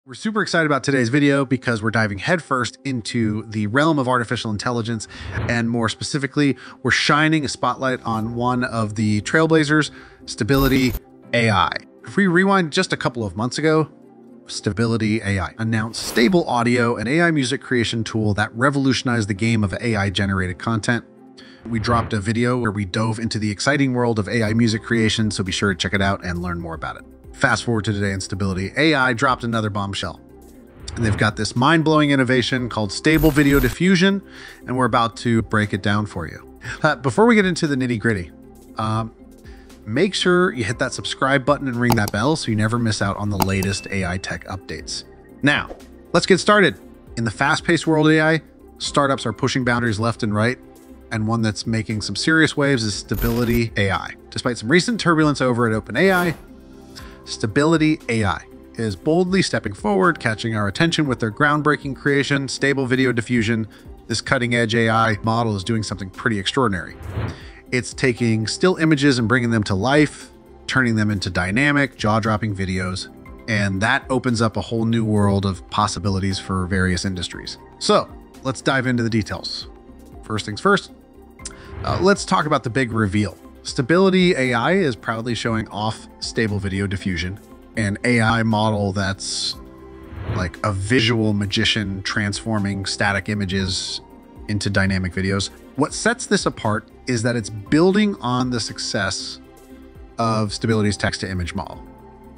We're super excited about today's video because we're diving headfirst into the realm of artificial intelligence, and more specifically, we're shining a spotlight on one of the trailblazers, Stability AI. If we rewind just a couple of months ago, Stability AI announced Stable Audio, an AI music creation tool that revolutionized the game of AI-generated content. We dropped a video where we dove into the exciting world of AI music creation, so be sure to check it out and learn more about it. Fast forward to today in Stability AI dropped another bombshell. And they've got this mind-blowing innovation called Stable Video Diffusion, and we're about to break it down for you. Before we get into the nitty-gritty, make sure you hit that subscribe button and ring that bell so you never miss out on the latest AI tech updates. Now, let's get started. In the fast-paced world of AI, startups are pushing boundaries left and right, and one that's making some serious waves is Stability AI. Despite some recent turbulence over at OpenAI, Stability AI is boldly stepping forward, catching our attention with their groundbreaking creation, Stable Video Diffusion. This cutting-edge AI model is doing something pretty extraordinary. It's taking still images and bringing them to life, turning them into dynamic, jaw-dropping videos, and that opens up a whole new world of possibilities for various industries. So let's dive into the details. First things first, let's talk about the big reveal. Stability AI is proudly showing off Stable Video Diffusion, an AI model that's like a visual magician transforming static images into dynamic videos. What sets this apart is that it's building on the success of Stability's text-to-image model,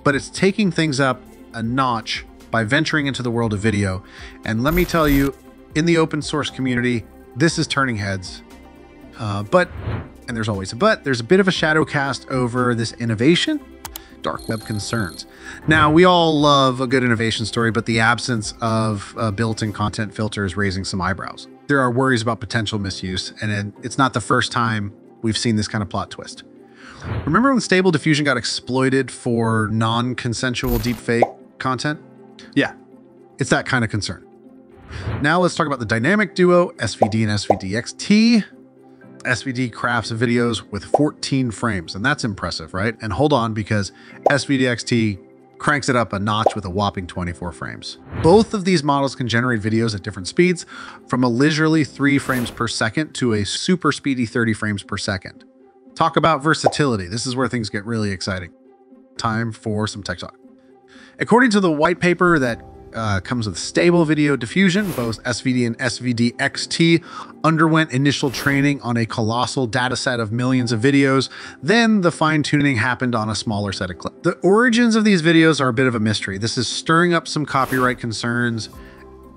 but it's taking things up a notch by venturing into the world of video. And let me tell you, in the open source community, this is turning heads. And there's always a but, there's a bit of a shadow cast over this innovation, dark web concerns. Now, we all love a good innovation story, but the absence of built-in content filter is raising some eyebrows. There are worries about potential misuse, and it's not the first time we've seen this kind of plot twist. Remember when Stable Diffusion got exploited for non-consensual deepfake content? Yeah, it's that kind of concern. Now let's talk about the dynamic duo, SVD and SVD-XT. SVD crafts videos with 14 frames, and that's impressive, right? And hold on, because SVD-XT cranks it up a notch with a whopping 24 frames. Both of these models can generate videos at different speeds, from a leisurely 3 frames per second to a super speedy 30 frames per second. Talk about versatility. This is where things get really exciting. Time for some tech talk. According to the white paper that comes with Stable Video Diffusion, both SVD and SVD-XT underwent initial training on a colossal data set of millions of videos. Then the fine-tuning happened on a smaller set of clips. The origins of these videos are a bit of a mystery. This is stirring up some copyright concerns,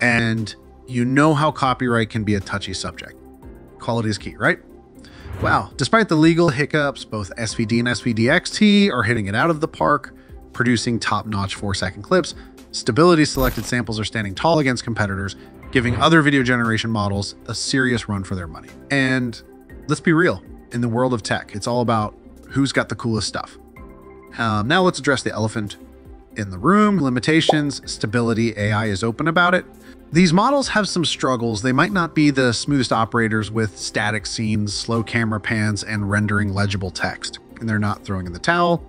and you know how copyright can be a touchy subject. Quality is key, right? Wow, despite the legal hiccups, both SVD and SVD-XT are hitting it out of the park, producing top-notch 4-second clips. Stability's selected samples are standing tall against competitors, giving other video generation models a serious run for their money. And let's be real, in the world of tech, it's all about who's got the coolest stuff. Now let's address the elephant in the room, limitations. Stability AI is open about it. These models have some struggles. They might not be the smoothest operators with static scenes, slow camera pans, and rendering legible text. And they're not throwing in the towel.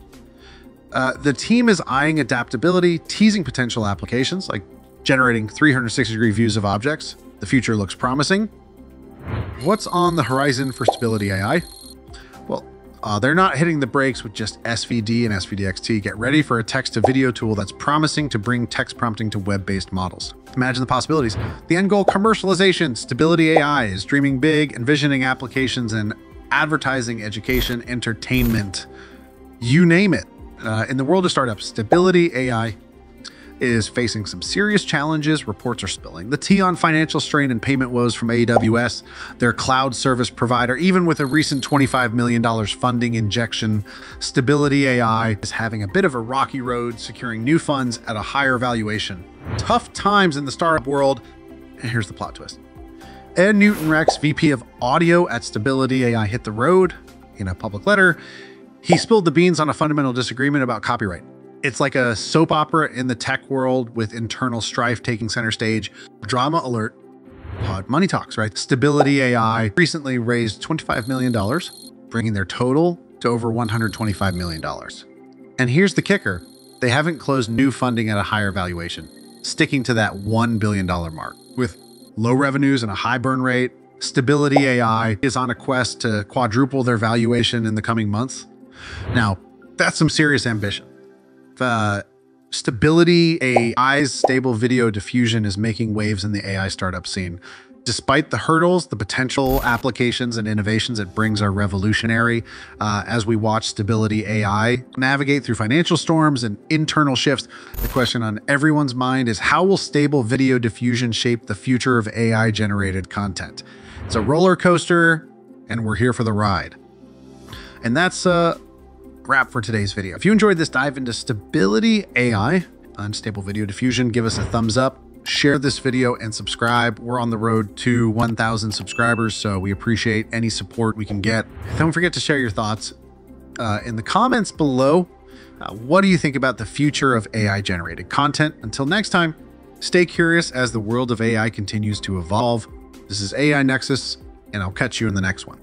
The team is eyeing adaptability, teasing potential applications like generating 360-degree views of objects. The future looks promising. What's on the horizon for Stability AI? Well, they're not hitting the brakes with just SVD and SVD-XT. Get ready for a text-to-video tool that's promising to bring text prompting to web-based models. Imagine the possibilities. The end goal, commercialization. Stability AI is dreaming big, envisioning applications in advertising, education, entertainment, you name it. In the world of startups, Stability AI is facing some serious challenges. Reports are spilling the tea on financial strain and payment woes from AWS, their cloud service provider. Even with a recent $25 million funding injection, Stability AI is having a bit of a rocky road, securing new funds at a higher valuation. Tough times in the startup world, and here's the plot twist. Ed Newton-Rex, VP of Audio at Stability AI, hit the road in a public letter. He spilled the beans on a fundamental disagreement about copyright. It's like a soap opera in the tech world with internal strife taking center stage. Drama alert. Money talks, right? Stability AI recently raised $25 million, bringing their total to over $125 million. And here's the kicker. They haven't closed new funding at a higher valuation. sticking to that $1 billion mark. With low revenues and a high burn rate, Stability AI is on a quest to quadruple their valuation in the coming months. Now, that's some serious ambition. Stability AI's stable video diffusion is making waves in the AI startup scene. Despite the hurdles, the potential applications and innovations it brings are revolutionary. As we watch Stability AI navigate through financial storms and internal shifts, the question on everyone's mind is, how will stable video diffusion shape the future of AI-generated content? It's a roller coaster, and we're here for the ride. And that's a wrap for today's video. If you enjoyed this dive into Stability AI on Stable Video Diffusion, give us a thumbs up. Share this video and subscribe. We're on the road to 1,000 subscribers, so we appreciate any support we can get. Don't forget to share your thoughts in the comments below. What do you think about the future of AI-generated content? Until next time, stay curious as the world of AI continues to evolve. This is AI Nexus, and I'll catch you in the next one.